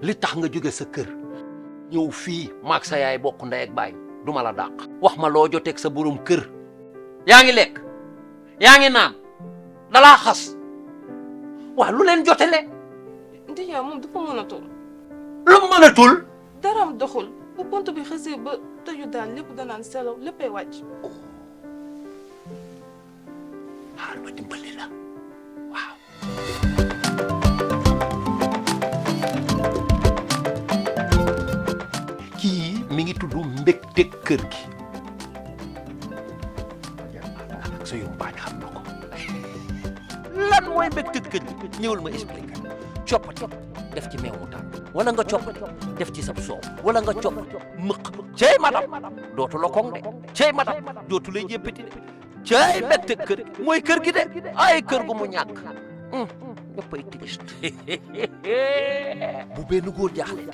li tax nga jóge sa kër ñëw fii maag sa yaay bokk ndey ak baay du ma la dàq wax ma loo joteeg sa borom kër yaa ngi lekk yaa ngi naan dalaa xas waaw lu leen jotele ndijaay moom dafa mënatul lu mu mënatul daram doxul bu pont bi xësee ba tëju daal lépp danaan selaw léppay wàcc xaar ma dimbali la waaw kii mi ngi tudd mbégte kër gi ak sa yumpaañ xam na ko lan mooy mbégte kër gi ñëwal ma expliqué coppati def ci meew mu tàng wala nga coppati def ci sab soow wala nga coppati mëq cey madam dootu la koŋ de cey madam dootu lay jéppati de cey mbégte kër gi mooy kër gi de ay kër gu mu ñàkk ñëppay triste bu benn góor jaaxle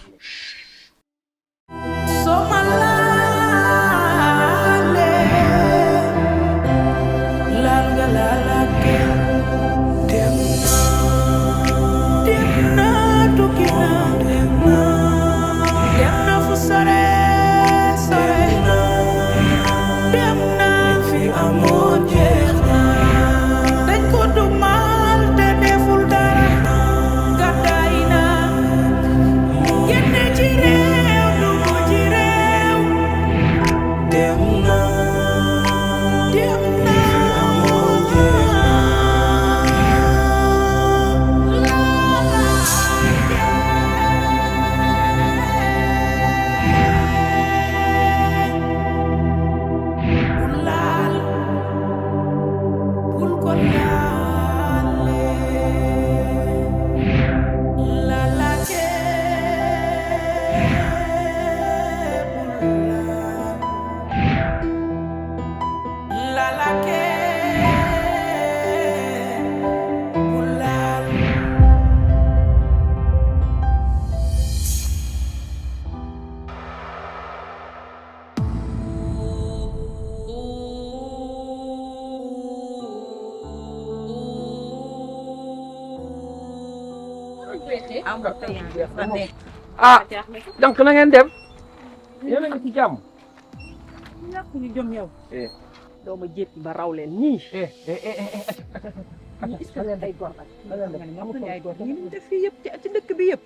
ah donc na ngeen dem yéen a ngi ci jàmm. ñàkk ñu jom yow. doo ma jéppi ba raw leen ñii. ñii est-ce que ay góor la. ay góor ñu def fii yëpp ci dëkk bi yëpp.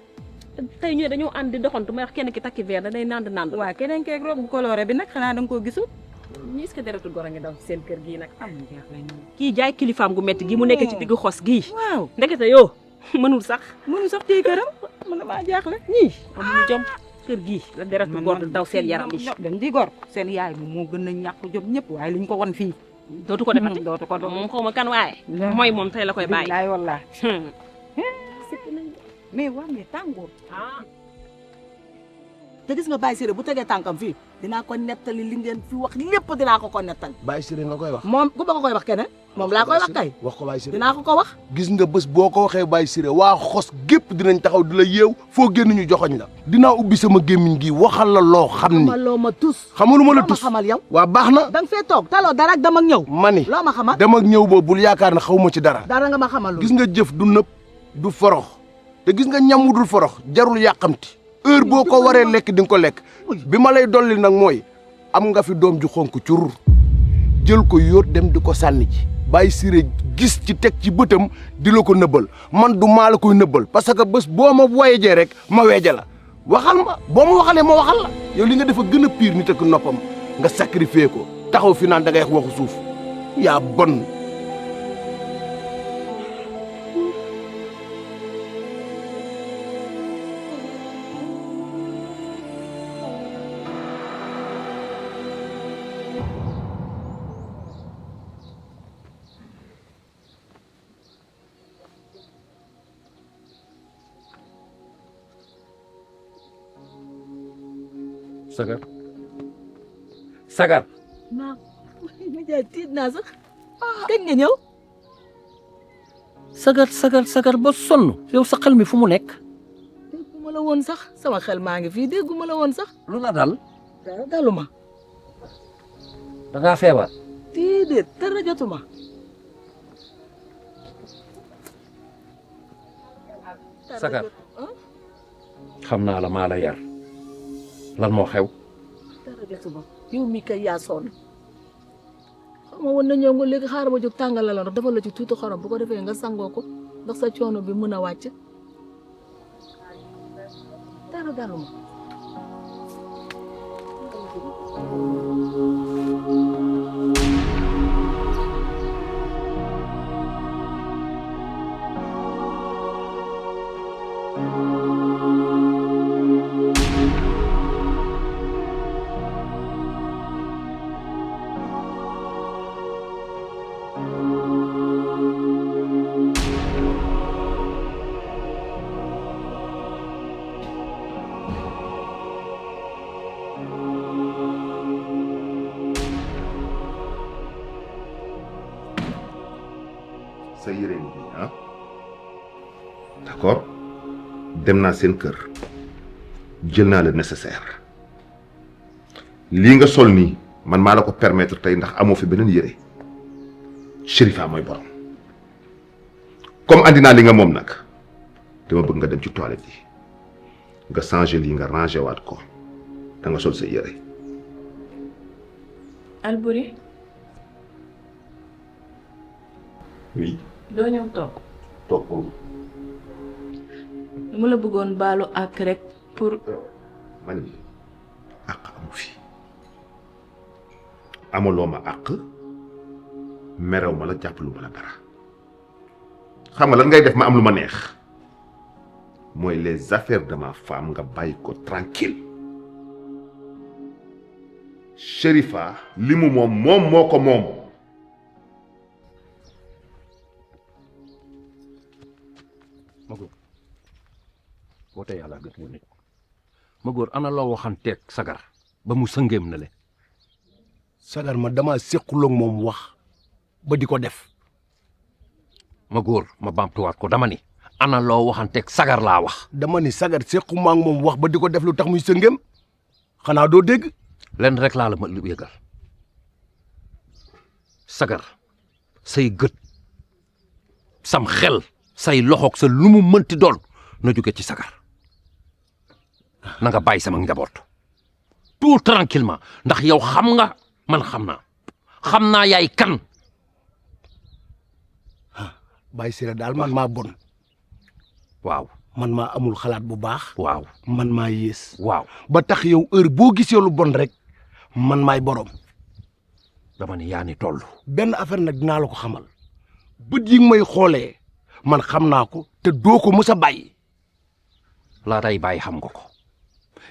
tey ñu ne dañoo ànd di doxantu may wax kenn ki takki verre da day nand nand. waaw keneen keeg robe coloré bi nag xanaa da nga koo gisul. ñii est-ce que deretu góor a ngi daw seen kër gii nag. am kii jaay kilifaam gu metti gi mu nekk ci diggu xos gii. waaw ndekete yoo mënul sax téye këram mën na maa jaaxle ñii amuñu jom kër gii la deretu góor daw seen yaram yi dañ di gor seen yaay bi moo gën a ñàkk jom ñëpp waaye liñ ko won fii dootu ko defati dootu ko doon moom xaw ma kan waaye mooy moom tey la koy bàyyi laay wallaay mais waa mais tàngoor te gis nga Baye Siré bu tegee tànkam fii dinaa ko nettali li ngeen fi wax lépp dinaa ko nettali Baye Siré nga koy wax moom ku ba ko koy wax keneen moom laa koy wax kay wax ko Baye Siré dinaa ko wax gis nga bés boo ko waxee Baye Siré waa xos gépp dinañ taxaw di la yeew foo génn ñu joxoñ la dinaa ubbi sama gémmiñ gi waxal la loo xam ni xamaloo ma tus xamalu ma la tus xamal yow waa baax na da nga fee toog taloo dara ak dem ak ñëw mani loo ma xamal dem ak ñëw boobu bul yaakaar ne xaw ma ci dara dara nga ma xamal gis nga jëf du nëb du forox te gis nga ñam wu dul forox jarul yàqamti heure boo ko waree lekk di nga ko lekk bi ma lay dolli nag mooy am nga fi doom ju xonk cur jël ko yóot dem di ko sànni ci Baye Siré gis ci teg ci bëtam di la ko nëbbal man du maa la koy nëbbal parce que bés boo ma woyejee rek ma weeja la waxal ma boo ma waxalee ma waxal la yow li nga dafa gën a pire nit ak noppam nga sacrifié ko taxaw fi naan da ngay waxu suuf yaa bon sagar ma jaay tiit naa sax kañ nga ñëw sagar ba sonn yow sa xel mi fu mu nekk dégguma la woon sax sama xel maa ngi fii dégguma la woon sax lu la dal dara daluma da ngaa feebar déedéet dara jotuma sagar xam naa la maa la yar lan moo xew. dara desuma yow mi kay yaa sonn xam nga woon na ñëw nga léegi xaaral ma jóg tàngalal la ndox defal la ci tuuti xorom bu ko defee nga sangoo ko ndax sa coono bi mën a wàcc dara daluma sa yére ngi nii ah d'accord dem naa seen kër jël naa le nécessaire lii nga sol nii man maa la ko permettre tey ndax amoo fi beneen yére Chérifa mooy borom comme andi naa li nga moom nag dama bëgg nga dem ci toilette yi nga changer lii nga ranger waat ko da nga sol sa yére. Alboury. oui. doo ñëw toog. toog boobu. mu la bëggoon baalu ak rek pour. man àq amu fi amaloo ma àq merew ma la jàppalu ma la dara xam nga lan ngay def ma am lu ma neex mooy les affaires de ma femme nga bàyyi ko tranquille Chérifa li mu moom moo ko moom. Magor boo tey yàlla gën mu nit Magor ana loo waxanteeg sagar ba mu sëngeem na le. sagar ma dama séquloog moom wax ba di ko def. Magor ma baamtuwaat ko dama ni ana loo waxanteeg sagar laa wax. dama ni sagar séquma ak moom wax ba di ko def lu tax muy sëngeem xanaa doo dégg. lenn rek laa la ma yëgal sagar say gët sam xel say loxoog sa lu mu mënti doon na jóge ci sagar na nga bàyyi sama njaboot tout tranquillement ndax yow xam nga man xam naa yaay kan. bàyyi si la daal man maa bon. waaw man maa amul xalaat bu baax. waaw man maa yées. waaw ba tax yow heure boo gisee lu bon rek man maay borom. dama ni yaa ni toll. benn affaire nag dinaa la ko xamal bët yi may xoolee man xam naa ko te doo ko mës a bàyyi. laa tay bàyyi xam nga ko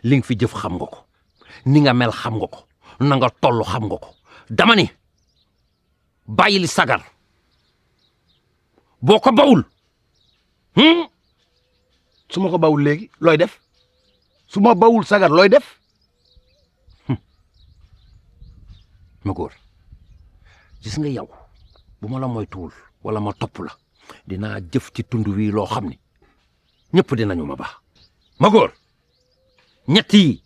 li nga fi jëf xam nga ko ni nga mel xam nga ko na nga toll xam nga ko dama ni bàyyil sagar boo ko bawul. su ma ko bawul léegi looy def su ma bawul sagar looy def. Magor gis nga yow bu ma la moytuwul wala ma topp la dinaa jëf ci tund wi loo xam ni ñëpp dinañu ma baax. Magor ñett yi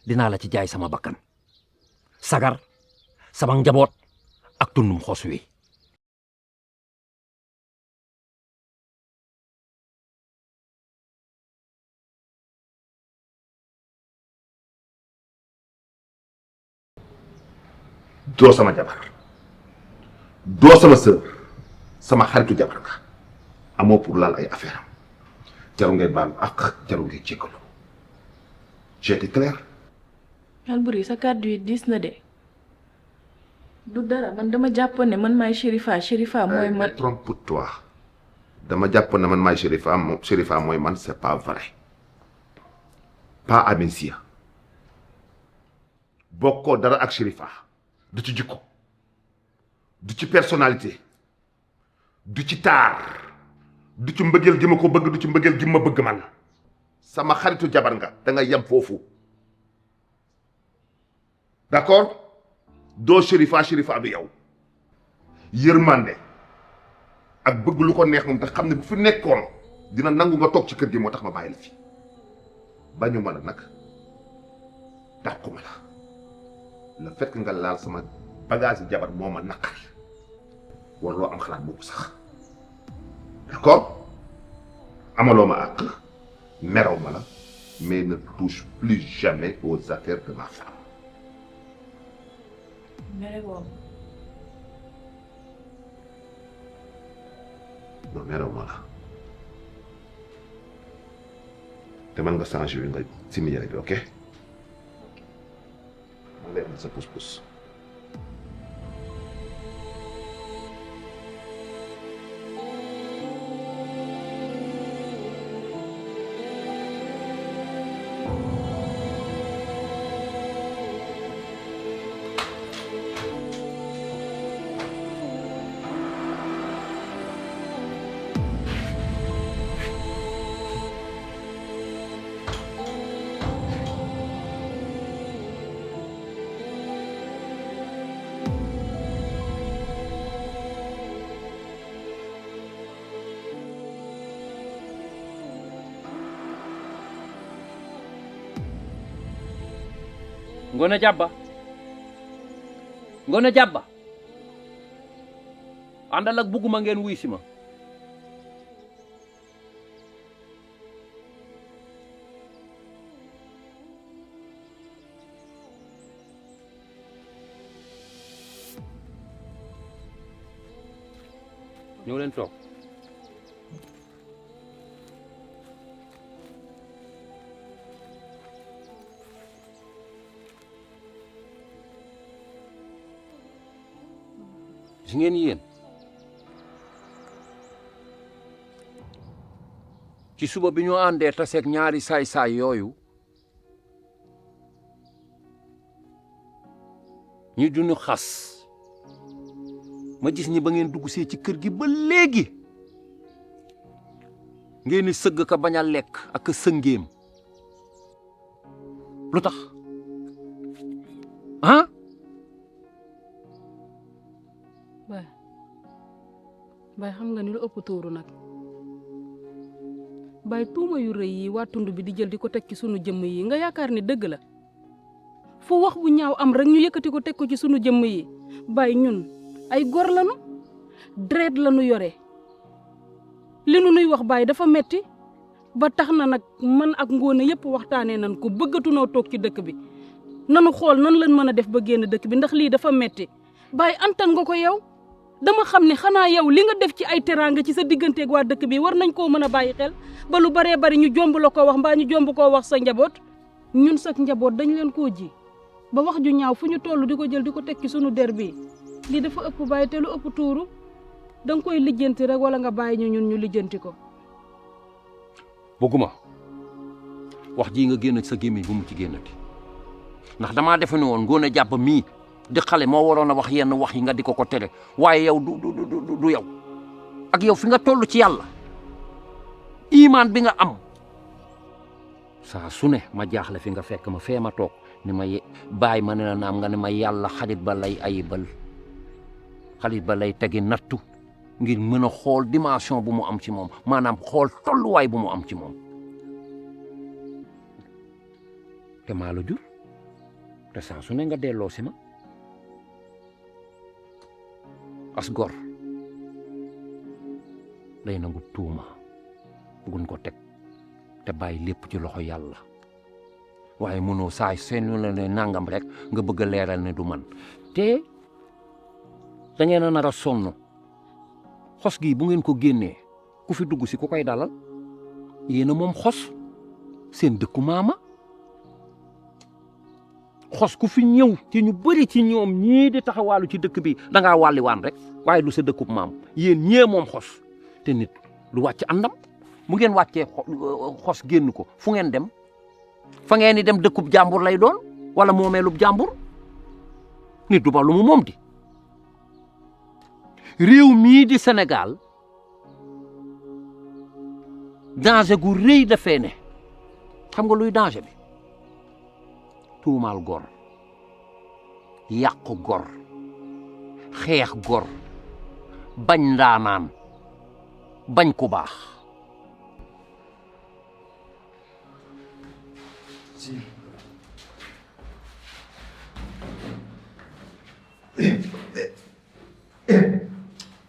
dinaa la ci jaay sama bakkan sagar sama njaboot ak tundum xos wi. doo sama jabar doo sama sœur sama xaritu jabar nga amoo pour laal ay affaire am jaru ngay baalu ak jaru ngay jéggalu j'ai été clair. Alboury sa kàddu yi diis na de du dara man dama jàppoon ne man maay Chérifa mooy man. trompe-toi dama jàppoon ne man maay Chérifa mooy man c'est pas vrai pas à mes yeux bokkoo dara ak Chérifa. du ci jikko du ci personnalité du ci taar du ci mbëggeel gi ma ko bëgg du ci mbëggeel gi ma bëgg man sama xaritu jabar nga da nga yem foofu d'accord doo Chérifa du yow yërmande ak bëgg lu ko neex moom te xam ne bu fi nekkoon dina nangu nga toog ci kër gi moo tax ma bàyyi la fi bañu ma la nag dàquma la le fait que nga laal sama bagage jabar moo ma naqari warloo am xalaat boobu sax d'accord amaloo ma àq merew ma la mais ne touche plus jamais aux affaires de ma femme. non merew ma la te man nga changé wi nga simi yére bi ok man lay sa pousse-pousse. Ngone Jabba àndal ak bugguma ngeen wuy si ma ñëw leen toog gis ngeen yéen ci suba bi ñu àndee taseeg ñaari saay-saay yooyu ñu duñu xas ma gis ñi ba ngeen dugg see ci kër gi ba léegi ngeen ni sëgg ka bañ a lekk ak a sëngéem lu tax ah Baye xam nga ni lu ëpp tuuru nag Baye tuuma yu rëy yi waa tund bi di jël di ko teg ci sunu jëmm yi nga yaakaar ni dëgg la fu wax bu ñaaw am rek ñu yëkkati ko teg ko ci sunu jëmm yi Baye ñun ay gor lañu deret lañu yore li nu nuy wax Baye dafa metti ba tax na nag man ak Ngone yëpp waxtaanee nan ko bëggatunoo toog ci dëkk bi nanu xool nan lañ mën a def ba génn dëkk bi ndax lii dafa metti Baye antan nga ko yow dama xam ne xanaa yow li nga def ci ay teraanga ci sa digganteeg waa dëkk bi war nañ koo mën a bàyyi xel ba lu baree bari ñu jomb la ko wax mbaa ñu jomb koo wax sa njaboot ñun sax njaboot dañ leen koo ji ba wax ju ñaaw fu ñu toll di ko jël di ko teg ci sunu der bi lii dafa ëpp Baye te lu ëpp tuuru da nga koy lijjanti rek wala nga bàyyi ñu ñun ñu lijjanti ko. bëgguma wax ji nga génn sa gémmiñ bu mu ci génnati ndax damaa defe ne woon Ngone Jàbba mii di xale moo waroon a wax yenn wax yi nga di ko tere waaye yow du yow ak yow fi nga toll ci yàlla imaan bi nga am saa su ne ma jaaxle fi nga fekk ma fee ma toog ni ma bàyyi ma ne la naam nga ne ma yàlla xarit ba lay ayibal xarit ba lay tegi nattu ngir mën a xool dimension bu mu am ci moom maanaam xool tolluwaay bu mu am ci moom te maa la jur te saa su ne nga delloo si ma as gor day nangu tuuma gun ko teg te bàyyi lépp ci loxo yàlla waaye mënoo saay seen la ne nangam rek nga bëgg a leeral ne du man te da ngeen a nar a sonn xos gi bu ngeen ko génnee ku fi dugg si ku koy dalal yéen a moom xos seen dëkku maama xos ku fi ñëw ci ñu bëri ci ñoom ñii di taxawaalu ci dëkk bi da ngaa wàlliwaan rek waaye du sa dëkkub maam yéen ñee moom xos te nit lu wàcc àndam bu ngeen wàccee xos génn ko fu ngeen dem fa ngeen di dem dëkkub jàmbur lay doon wala moomeelub jàmbur nit du ba lu mu moom di réew mii di Sénégal danger gu rëy dafee ne xam nga luy danger bi tuumaal gor yàq gor xeex gor bañ ndaanaan bañ ku baax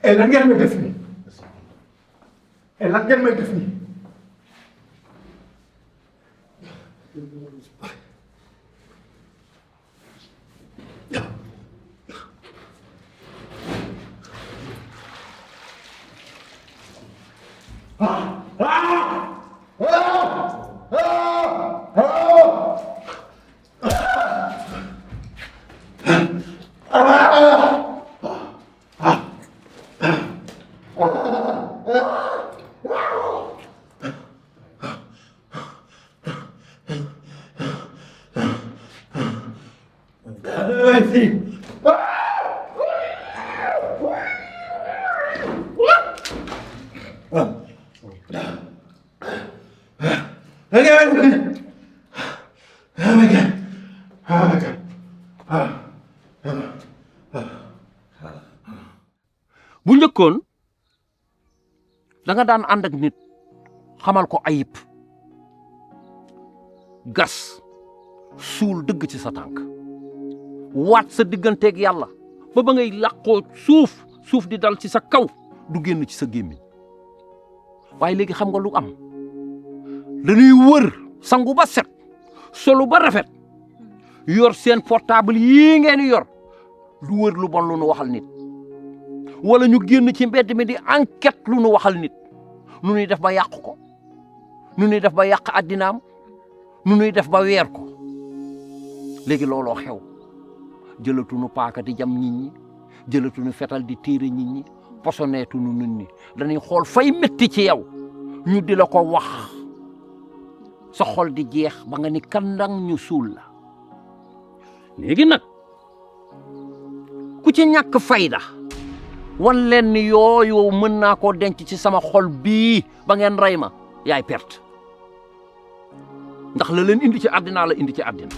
lan ngeen may def nii lan ngeen may def nii bu njëkkoon da nga daan ànd ak nit xamal ko ayib gas suul dëgg ci sa tànk waat sa digganteeg yàlla ba ngay làqoo suuf di dal ci sa kaw du génn ci sa gémmiñ waaye léegi xam nga lu am dañuy wër sangu ba set solu ba rafet yor seen portable yii ngeen yor du wër lu bon lu nu waxal nit wala ñu génn ci mbedd mi di enquête lu nu waxal nit nu ñuy def ba yàq ko nu ñuy def ba yàq addinaam nu ñuy def ba weer ko léegi looloo xew jëlatuñu paaka di jam nit ñi jëlatuñu fetal di téere nit ñi posoneetuñu nit ñi dañuy xool fay métti ci yow ñu di la ko wax sa xol di jeex ba nga ni kandang ñu suul la léegi nag ku ci ñàkk fayda wan leen ni yooyu mën naa koo denc ci sama xol bii ba ngeen rey ma yaay perte ndax la leen indi ci àddina la indi ci àddina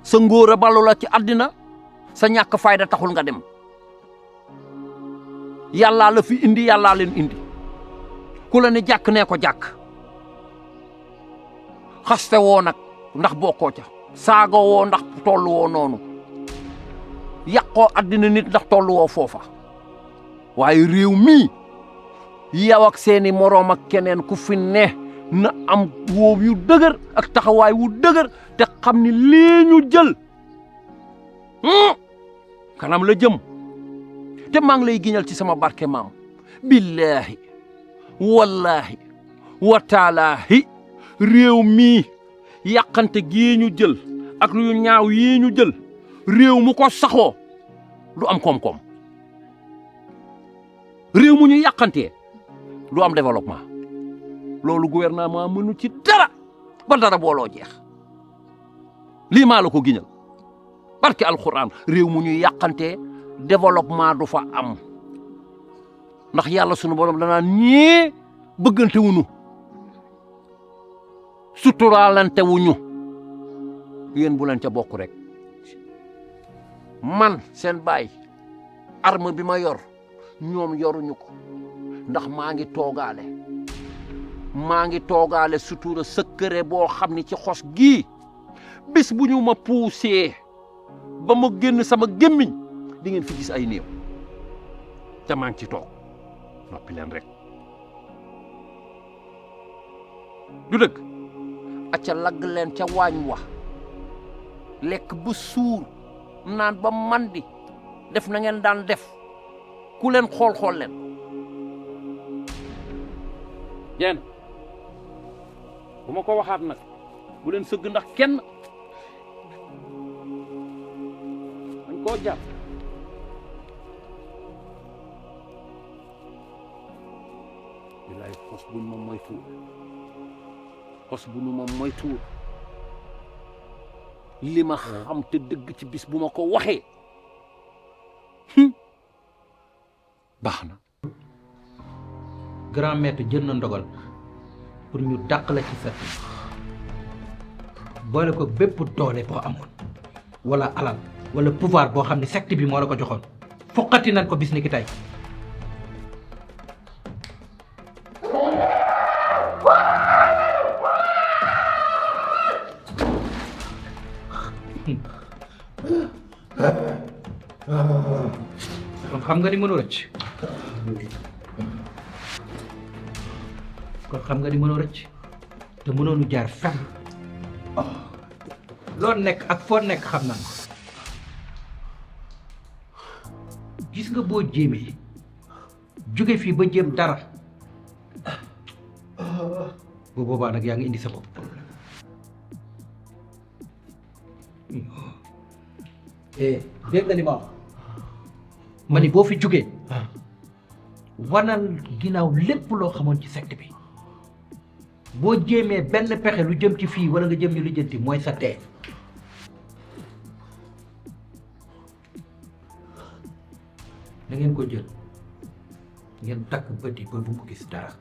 sa ngóor a balu la ci àddina sa ñàkk fayda taxul nga dem yàllaa la fi indi yàllaa leen indi ku la ne jàkk nee ko jàkk xaste woo nag ndax bokkoo ca saaga woo ndax tollu woo noonu yàqoo àddina nit ndax tollu woo foofa waaye réew mii yow ak seeni moroom ak keneen ku fi ne na am wóob yu dëgër ak taxawaay wu dëgër te xam ni lii ñu jël kanam la jëm te maa ngi lay giñal ci sama barke maam billaahi wallaahi wa taalaahi réew mii yàqante gii ñu jël ak lu ñaaw yii ñu jël réew mu ko saxoo du am koom-koom réew mu ñu yàqantee du am développement loolu gouvernement mënu ci dara ba dara booloo jeex lii maa la ko giñal barke alxuraan réew mu ñu yàqantee développement du fa am ndax yàlla sunu borom danaa ñii bëggante wuñu suturaalante wuñu yéen bu leen ca bokk rek man seen baay arme bi ma yor ñoom yoruñu ko ndax maa ngi toogaale sutura sëkkëre boo xam ni ci xos gii bis bu ñu ma puusee ba ma génn sama gémmiñ di ngeen fi gis ay néew te maa ngi ci toog noppi leen rek du dëgg acca lagg leen ca waañ wa lekk ba suur naan ba mandi def na ngeen daan def ku leen xool leen jeen bu ma ko waxaat nag bu leen sëgg ndax kenn dañ koo jàpp bilaay xos buñ moom mooy tuur xos bu nu moom mooy tuur li ma xam te dëgg ci bis bu ma ko waxee baax na grand maître jël na ndogal pour ñu dàq la ci sa boole ko bépp doole boo amoon wala alal wala pouvoir boo xam ne secte bi moo la ko joxoon foqati nañ ko bis ni ki tey kon xam nga ni mënoo rëcc kon xam nga ni mënoo rëcc te mënoonu jaar fenn loo nekk ak foo nekk xam naa ko gis nga boo jéemee jóge fii ba jéem dara bu boobaa nag yaa ngi indi sa bopp problème dégg nga li ma wax ma ni boo fi jógee wanal ginnaaw lépp loo xamoon ci secte bi boo jéemee benn pexe lu jëm ci fii wala nga jëm ñu lijjanti mooy sa tee na ngeen ko jël ngeen takk bët yi ba bu mu gis dara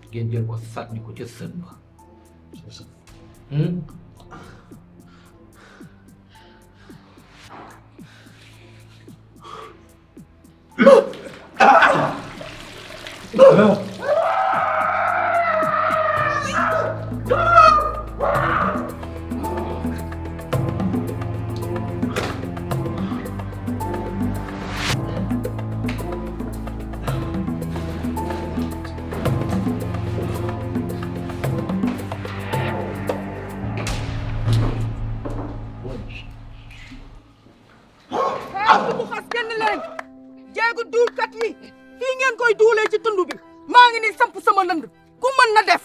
ngeen jël ko sànni ko ca sën ba bu xas kenn leen jéegu duulkat yi fii ngeen koy duulee ci tund bi maa ngi ni samp sama lënd ku mën na def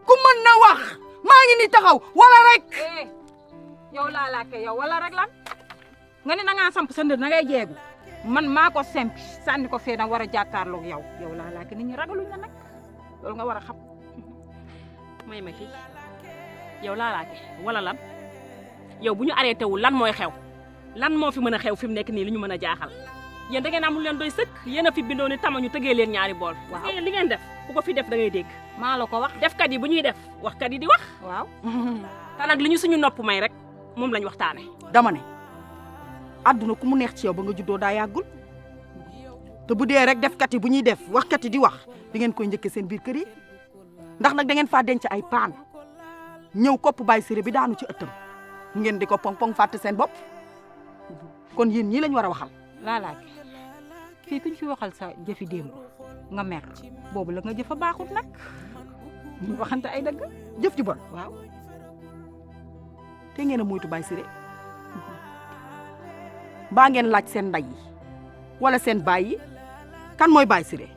ku mën na wax maa ngi ni taxaw wala rek yow laa laake yow wala rek lan nga ni na ngaa samp sa ndër na ngay jeegu man maa ko sempi sànni ko fee nag war a jàkkaarloog yow laa laake nit ñi ragaluñ la nag loolu nga war a xam may ma fii yow laa laake wala lan yow bu ñu arrêté wul lan mooy xew lan moo fi mën a xew fi mu nekk nii li ñu mën a jaaxal yéen da ngeen amul leen doy sëkk yéen a fi bindoo ni tama ñu tëgee leen ñaari bool waaw li ngeen def ku ko fi def da ngay dégg maa la ko wax defkat yi bu ñuy def waxkat yi di wax waaw te nag li ñu suñu nopp may rek moom lañ waxtaane dama ne àdduna ku mu neex ci yow ba nga juddoo daa yàggul te bu dee rek defkat yi bu ñuy def waxkat yi di wax di ngeen koy njëkkee seen biir kër yi ndax nag da ngeen faa denc ay paan ñëw kopp Baye Siré bi daanu ci ëttam ngeen di ko pong-pong fàtte seen bopp kon yéen ñii lañ war a waxal laalaake fii kuñ fi waxal sa jëfi démb nga mer boobu la nga jëfa baaxut nag ñu waxante ay dëgg jëf ji bon waaw te ngeen a moytu Baye Siré baa ngeen laaj seen nday yi wala seen baay yi kan mooy Baye Siré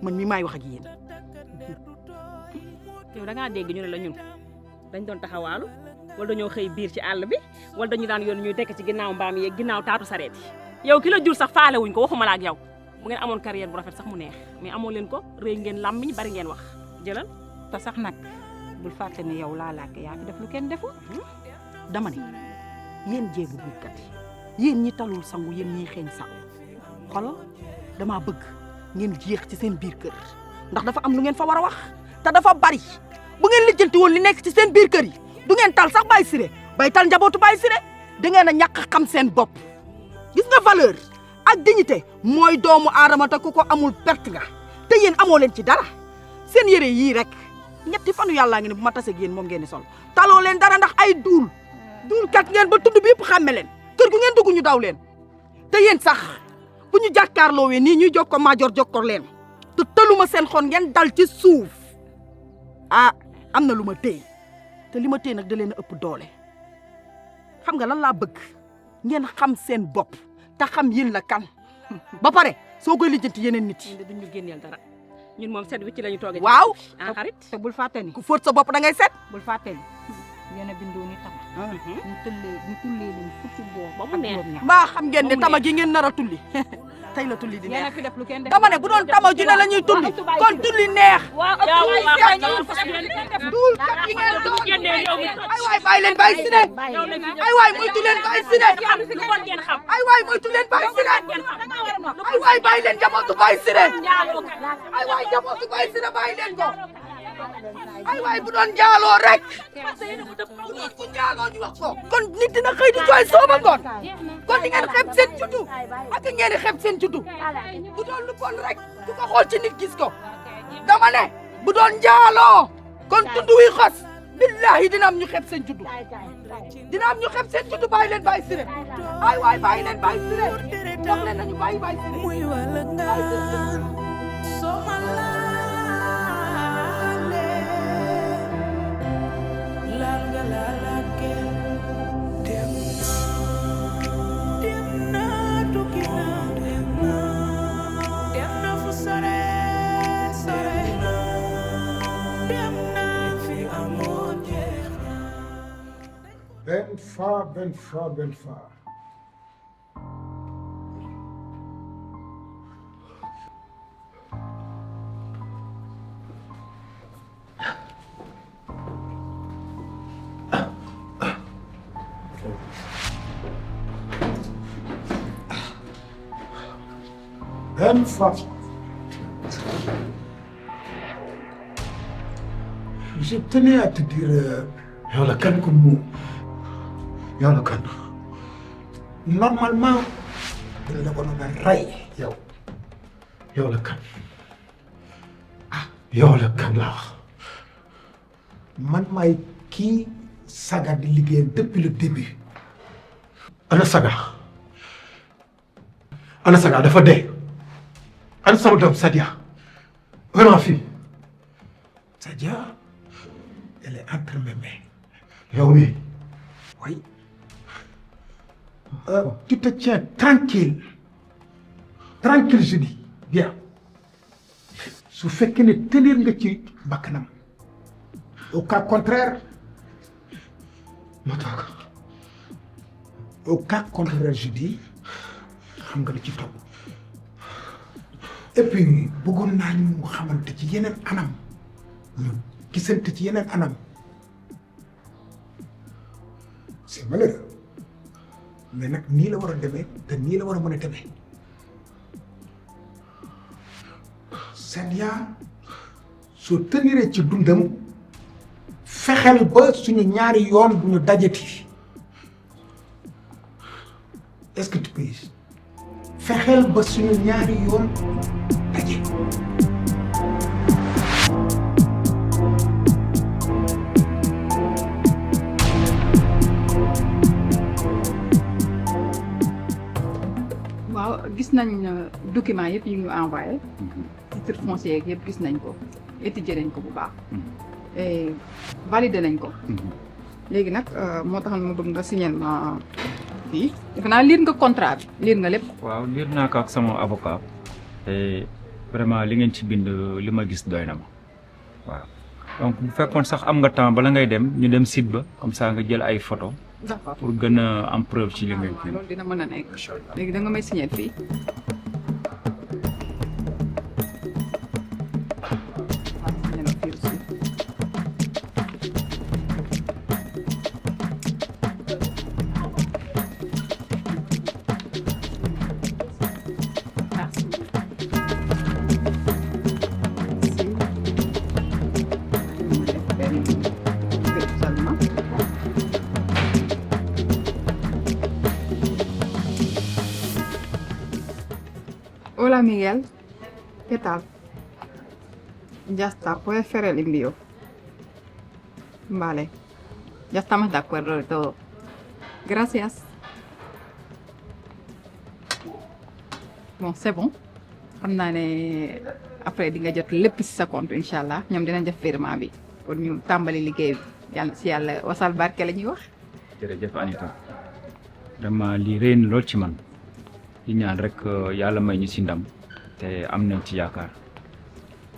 man mi maay wax ak yéen yow da ngaa dégg ñu ne la ñun dañ doon taxawaalu wala dañoo xëy biir ci àll bi wala dañu daan yoon ñuy tekk ci ginnaaw mbaam yi ginnaaw taatu sareet yi yow ki la jur sax faale wuñ ko waxuma la ak yow bu ngeen amoon carrière bu rafet sax mu neex mais amoo leen ko rëy ngeen làmmiñ bari ngeen wax jëlal te sax nag bul fàtte ne yow laa laak yaa fi def lu kenn deful dama ne yéen jéegu buutkat yi yéen ñi talul sangu yéen ñiy xeeñ sangu xolal damaa bëgg ngeen jeex ci seen biir kër ndax dafa am lu ngeen fa war a wax te dafa bari bu ngeen lijjanti woon li nekk ci seen biir kër yi du ngeen tal sax Baye Siré bay tal njabootu Baye Siré da ngeen a ñàkk xam seen bopp gis nga valeur ak dignité mooy doomu aadama te ku ko amul perte nga te yéen amoo leen ci dara seen yére yii rek ñetti fanu yàllaa ngi ne bu ma tasee ak yéen moom ngeen di sol taloo leen dara ndax ay duul kat ngeen ba tudd bi yëpp xàmme leen kër gu ngeen dugg ñu daw leen te yéen sax bu ñu jàkkaarloowee nii ñuy jokko maajoor jokkor leen te tëluma seen xon ngeen dal ci suuf ah am na lu ma téye te li ma téye nag da leen a ëpp doole xam nga lan laa bëgg ngeen xam seen bopp te xam yéen la kan ba pare soo koy lijjanti yeneen nit yi. duñ ñu génneel dara ñun moom set wicc lañu toogee. waaw ah xarit te bul fàtte ni ku fóot sa bopp da ngay set. bul fàtte ni yéen a bindoo ni tama. ñu tullee leen fukki boo ba mu neex. mbaa xam ngeen ne tama gi ngeen nar a tulli tey la tulli di neex. yéen a fi def lu kenn def dama ne bu doon tama ju ne la ñuy tulli kon tulli neex. waaw duul kat yi ngeen doon ay waay bàyyi leen Baye Siré ay waay moytu leen Baye Siré ay waay moytu leen Baye Siré ay waay bàyyi leen njabootu Baye Siré ay waay njabootu Baye Siré bàyyi leen ko ay waay bu doon njaaloo rek bu doon ku njaaloo ñu wax ko kon nit dina xëy di jooy sooba ngoon kon di ngeen xeeb seen juddu ak ngeen di xeeb seen juddu bu doon lu bon rek ku ko xool ci nit gis ko dama ne bu doon njaaloo kon tudd wi xas billahi dina am ñu xeeb seen juddu dina am ñu xeeb seen juddu bàyyi leen Baye Siré ay waay bàyyi leen Baye Siré wax leen nañu bàyyi Baye Siré benn fa je tenais à te dire quelques mots. Normalement, dañ la ko doon rey yow. yow la kan laa wax man maay kii Saga di liggéeyal depuis le début. ana Saga dafa dee. ana sama doom Sadia. vraiment fii Sadia elle est entre mes mains. yow mii oui. Tu te tiens tranquille je dis bien su fekkee ne tenir nga ci bakkanam au cas contraire ma toog au cas contraire je dis xam nga li ci topp et puis bëggoon naa ñu xamante ci yeneen anam ñu gisante ci yeneen anam c'est malheureux mais nag nii la war a demee te nii la war a mën a demee Sadia soo teniree ci dundam fexeel ba suñu ñaari yoon bu ñu dajati est-ce que tu peux fexeel ba suñu ñaari yoon daje. waaw gis nañ document yëpp yi ñu envoyé titre foncier yëpp gis nañ ko étudier nañ ko bu baax et validé nañ ko léegi nag moo tax ma bëgg nga signer ma fii defe naa lire nga contrat bi lire nga lépp waaw lire naa ko ak sama avocat et vraiment li ngeen ci bind li ma gis doy na ma waaw donc bu fekkoon sax am nga temps bala ngay dem ñu dem site ba comme ça nga jël ay photo d'accord pour gën a am preuve ci li ngay loolu dina mën a nekk léegi da nga may signer fii Hola Miguel, ¿qué tal? Ya está, puedes hacer el envío. Vale, ya estamos de acuerdo de todo. Gracias. Bon, c'est bon. xam naa ne après di nga jot lépp ci sa compte incha allah ñoom dinañ def virement bi pour ñu tàmbali liggéey bi yàlla ci yàlla wasal barke la ñuy wax. jërëjëf Anita vraiment lii rëy na lool ci man di ñaan rek yàlla may ñu ci ndam te am nañ ci yaakaar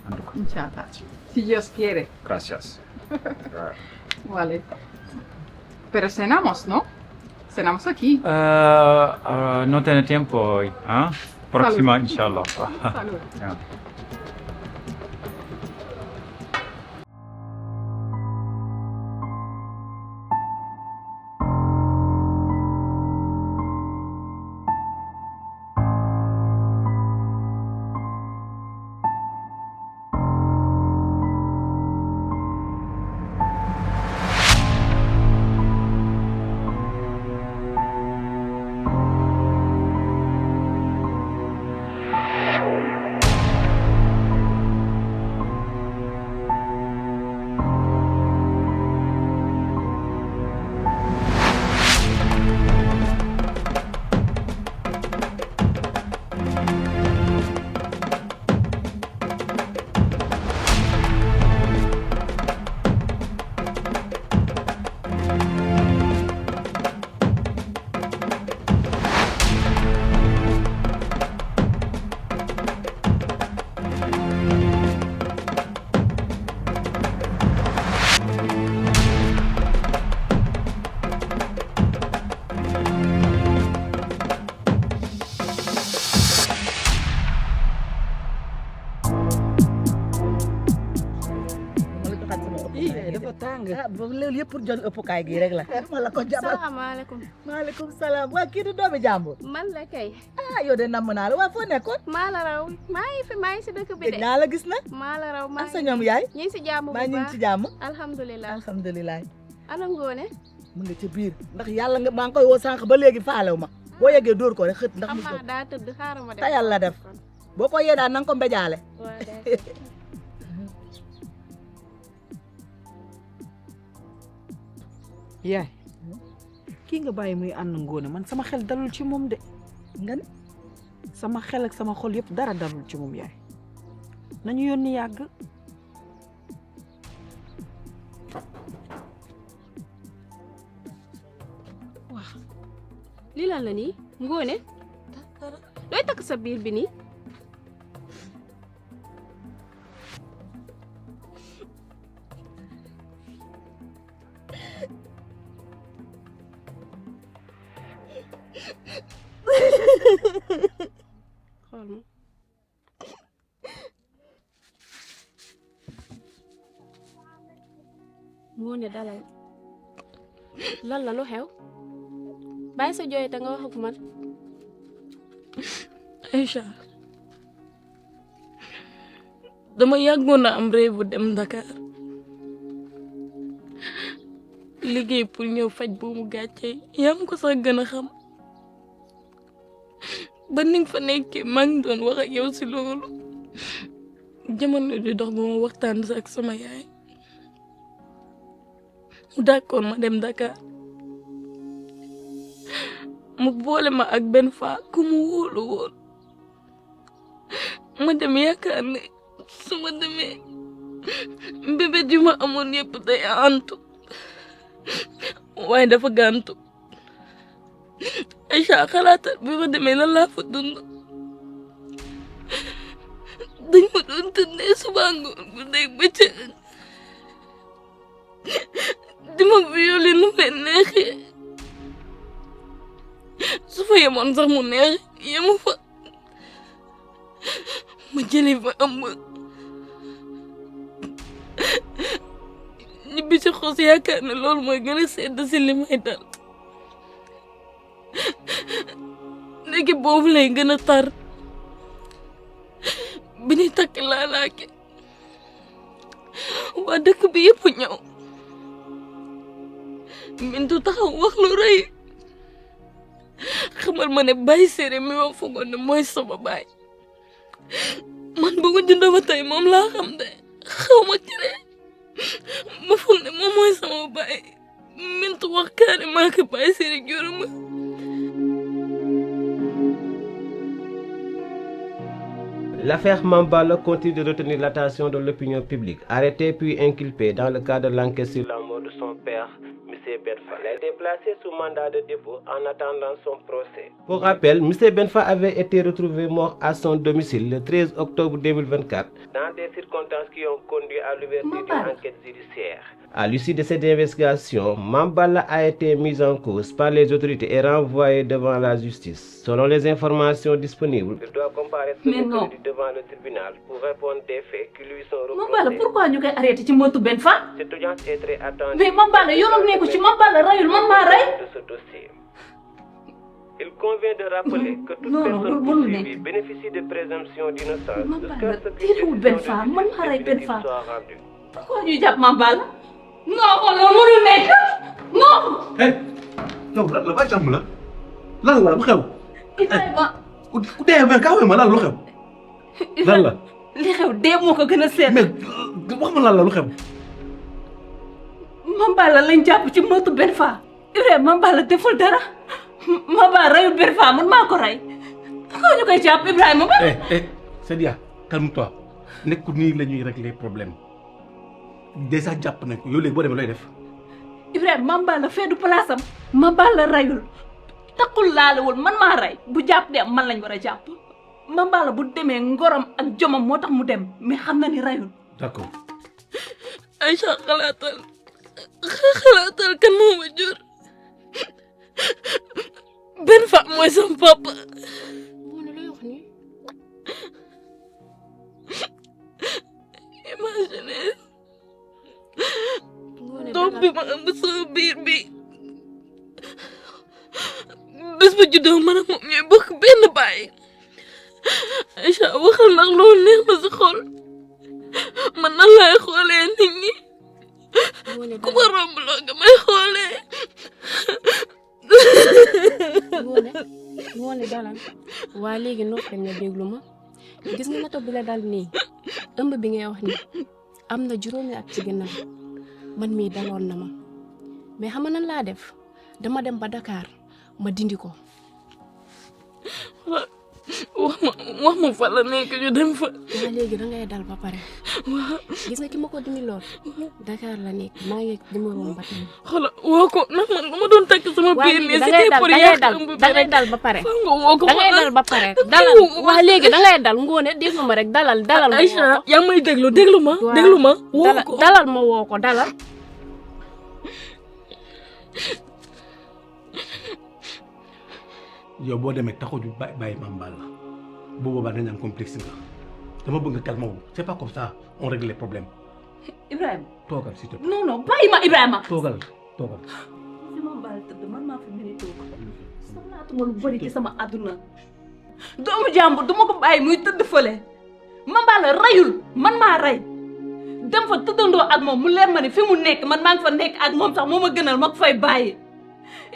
en tout cas. incha allah si Dios quiere. Gracias. Vale. Pero cenamos, ¿no? Cenamos aquí. No tiene tiempo hoy, ¿ah? Próxima, inshallah. Salud. Yeah. dafa tàng. ah boobu loolu yëpp pour jël ëppukaay gi rek la. ma la ko jàppal. salaamaaleykum. maaleykum salaam waa kii du doomi jàmbur. man la kay. ah yow de namm naa la waa foo nekkoon. maa la raw maa ngi si dëkk bi de. naa la gis nag. maa la raw maa sa ñoom yaay. ñu ngi si jàmm bu baax ñu ngi si jàmm. alhamdulilah alhamdulilah. ana Ngoone. mu ngi ci biir ndax yàlla nga maa ngi koy woo sànq ba léegi faalew ma boo yeggee dóor ko rek xët ndax mu jóg. daa tëdd xaaral ma dem. te yàlla def boo ko yee daal na nga ko mbejaale. yaay kii nga bàyyi muy ànd Ngoone man sama xel dalul ci moom de. nga ne sama xel ak sama xol yëpp dara dalul ci moom yaay nañu yónni yàgg. waaw lii lan la nii Ngoone looy takk sa biir bi nii. xool ma Ngoone dalal lan la lu xew bàyyi sa jooy te nga wax ak man. Aïcha dama yàggoon na am rêve bu dem Dakar liggéey pour ñëw faj bu mu gàccee yaa ma ko sax gën a xam ba ni nga fa nekkee maa ngi doon wax ak yow si loolu jamono di dox ba ma waxtaan sa ak sama yaay mu d'accord ma dem Dakar mu boole ma ak benn faa ku mu wóolu woon ma dem yaakaar ne su ma demee mbébét yu ma amoon yëpp day antu waaye dafa gàntu Aïcha xalaatal bi ma demee lan laa fa dund dañ ma doon tëddee suba ngoon bu dee bëccëg di ma violé nu leen neexee su fa yemoon sax mu neex yemu fa ma jëli fa ëmb ñibbi ci xos yaakaar ne loolu mooy gën a sedd si li may dal léegi boobu lay gën a tar bi ñuy takk laalaake waa dëkk bi yëpp ñëw Mintu taxaw wax lu rëy xamal ma ne Baye Séré mi ma foogoon ne mooy sama baay man bëggu jënd ba tey moom laa xam de xaw ma ci de ma foog ne moom mooy sama baay Mintu wax carrément que Baye Séré juruma. L'affaire Mambala continue de retenir l'attention de l'opinion publique. Arrêté puis inculpé dans le cadre de l'enquête sur la mort de son père, M. Benfa. Il a été placé sous mandat de dépôt en attendant son procès. Pour rappel, M. Benfa avait été retrouvé mort à son domicile le 13 octobre 2024 dans des circonstances qui ont conduit à l'ouverture d'une enquête judiciaire. À l'issue de cette investigation, Mambala a été mis en cause par les autorités et renvoyé devant la justice. Selon les informations disponibles, il doit comparaître devant le tribunal pour répondre des faits qui lui sont reprochés. Mambala pourquoi ñu koy arrêté ci motu Benfa? Cette audience est très attendue. Mais Mambala yoonam nekku ci Mambala rayul man maa ray. De ce dossier. Il convient de rappeler que toute personne poursuivie bénéficie de présomption d'innocence jusqu'à ce que tiitul Benfa man maa ray Benfa. soit rendue. Pourquoi ñu jàpp Mambala? Non loolu mënul nekk non. yow lan la ba jàmm la lan la lu xew. Ibrahima. ku dee mais kaawee ma lan lu xew. lan la. li xew dee moo ko gën a seet. mais wax ma lan la lu xew. Mambala lañ jàpp ci motu Benfa. Ibrahima Mambala deful dara. Mambala rayul Benfa man maa ko rey. Pourquoi ñu koy jàpp Ibrahima ba. Sedia calme-toi nekkul nii la ñuy régler problème déjà jàpp nañ ko yow léegi boo demee looy def. Ibrahima Mambala fee du place am. Mambala rayul. takkul laalewul man maa rey bu jàpp de man lañ war a jàpp. Mambala bu demee ngorom ak jomam moo tax mu dem mais xam na ni rayul. d'accord. Aïcha xalaatal kan moo ma jur. Benfa mooy sama papa. mu ne looy wax nii. Imagine doom bi ma ëmb sama biir bi bés ba juddoo man ak moom ñooy bokk benn baay Aïcha waxal nag loolu neex ma si xol man nan laay xoolee nit ñi ku ma romb loo nga may xoolee ngoone dalal waa léegi noppam nga déglu ma gis nga nato bi la dal nii ëmb bi ngay wax nii am na juróomi at ci ginnaaw man mii daloon na ma mais xam nga nan laa def dama dem ba Dakar ma dindi ko. wax ma fa la nekk ñu dem fa. waa léegi dangay dal ba pare. waaw gis nga ki ma ko dindi lool Dakar la nekk maa ngi numéro ba tey. xoolal woo ko ndax man lu ma doon takk sama biir nii c'était pour yàq ëmb bi dangay dal ba pare. nga woo ko dangay dal ba pare dalal waa léegi dangay dal ngoone déglu ma rek dalal ma woo ko. Aïcha yaa ngi may déglu ma déglu ma. woo ko dalal ma woo ko dalal. yow boo demee taxu ju bàyyi Mame Balla bu boobaa dañ naan complexe nga dama bëgg nga calme wu c'est pas comme ça on règle les problèmes. Ibrahima. toogal s'il te plaît. non non bàyyi ma Ibrahima. toogal. si Mame Balla tëdd man maa fi mën a toog soxlaatuma lu bëri ci sama àdduna doomu jàmbur du ma ko bàyyi muy tëdd fële Mame Balla rayul man maa rey dem fa tëddandoo ak moom mu leer ma ni fi mu nekk man maa ngi fa nekk ak moom sax moo ma gënal ma ko fay bàyyi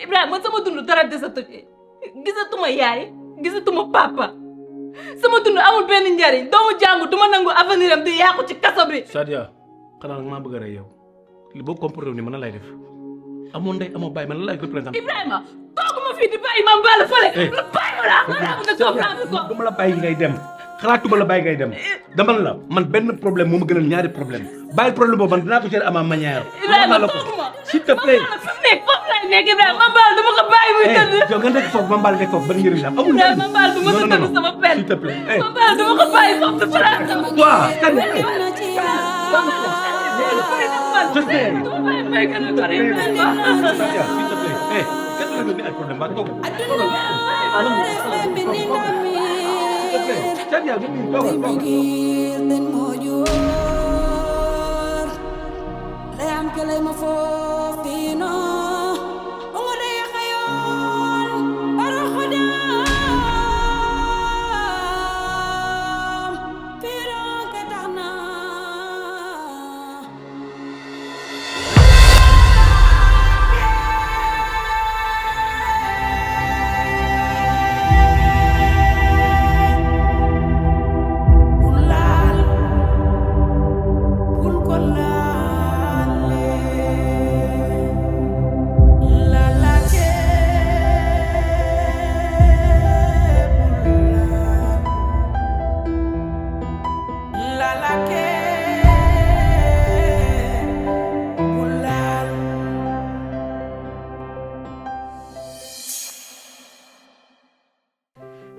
Ibrahima man sama dund dara desatu ci gisatuma yaay gisatuma papa sama dund amul benn njariñ doomu jàngu duma nangu avenir am di yàqu ci kaso bi. Sadia xanaa nag maa bëgg a rey yow li boo comporté ni mën na lay def amoon ndey amoo bàyyi man la lay représenté. Ibrahima tooguma fii di bàyyi Mame Balla fële. bàyyi ma la dama la bàyyi ngay dem xalaatuma la bàyyi ngay dem dama la man benn problème moo ma gënal ñaari problème bàyyi problème boobu man dinaa ko gérer à ma manière. Ibrahima la ko s'il te plaît. foofu lay nekk Ibrahima Mame Balla dama ko bàyyi muy tëdd. yow nga nekk foofu Mame Balla nekk foofu ban njëriñ la am. amul Ibrahima Mame Balla du ma tëdd sama pen. s'il te plaît. Mame Balla dama ko bàyyi foofu du place. waaw kan.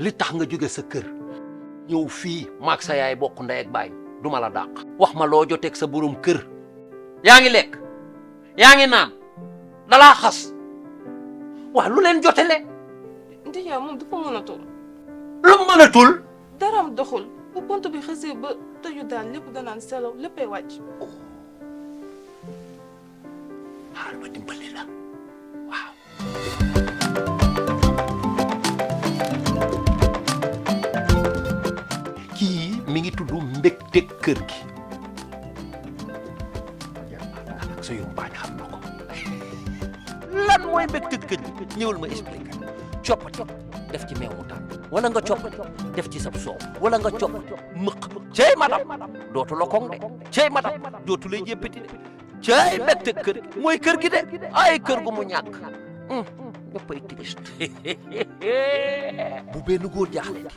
li tax nga jóge sa kër ñëw fii maag sa yaay bokk ndey ak baay duma la dàq wax ma loo joteeg sa borom kër yaa ngi lekk yaa ngi naan dalaa xas waa lu leen jotele Ndiaye moom dafa mënatul. lu mënatul daram doxul bu pont bi xasee ba tëju daal lépp danaan selaw léppay wàcc. xaaral ma dimbali la waaw. kii mi ngi tudd mbégte kër gi ak sa yumpaañ xam na ko lan mooy mbégte kër gi ñëwal ma expliqué coppati def ci meew mu tàng wala nga coppati def ci sab soow wala nga coppati mëq cey madam dootu la koŋ de cey madam dootu lay jéppati de cey mbégte kër mooy kër gi de ay kër gu mu ñàkk ñëppay triste bu benn góor jaaxle